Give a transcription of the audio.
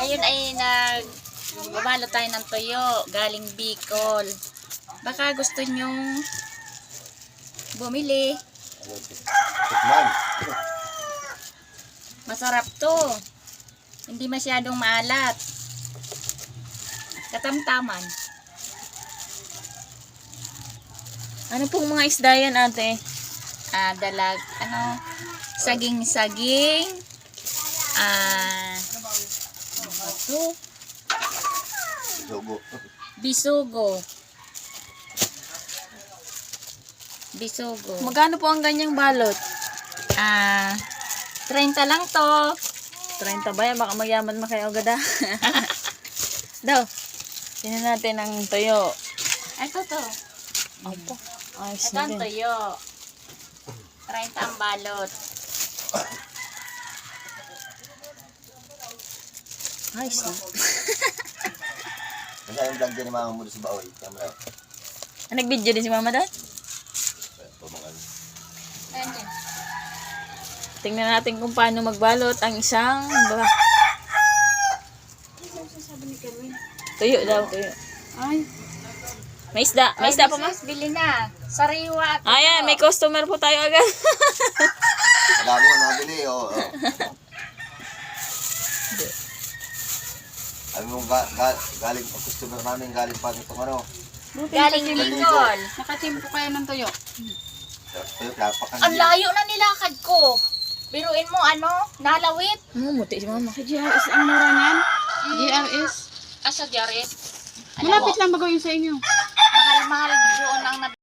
Ngayon ay nagbabalot tayo ng tuyo galing Bicol. Baka gusto nyong bumili. Tikman. Masarap to. Hindi masyadong maalat. Katamtaman. Ano pong mga isda yan, ate? Saging-saging. Ito. Sugo. Bisugo. Bisugo. Magkano po ang ganyang balot? 30 lang to. 30 ba yan? Baka magyaman man kayo agad ah. Daw. Tingnan natin ang tuyo. Ito to. Opo. Ayos Ito na ang din. tuyo. 30 ang balot. Ayos na. Kasi yung vlog din ni Mama mo sa baoy. Camera. Nag-video din si mama doon? Pumungan. Ayan yan. Tingnan natin kung paano magbalot ang isang tuyo daw, tuyo. Ay. May isda. May isda pa ma? Bili na. Sariwa at Ayan, may customer po tayo agad. Marami na nabili. Oo. Alam mo, galing ang customer namin, galing pa itong ano. galing Bicol. Nakatimpo kayo ng tuyo. Tayo, kapakan Ang layo na nilakad ko. Biruin mo nalawit. Muti si mama. Sa GRS ang mura niyan. GRS. Asa Jared. Malapit lang bago yung sa inyo. Mahal-mahal doon ang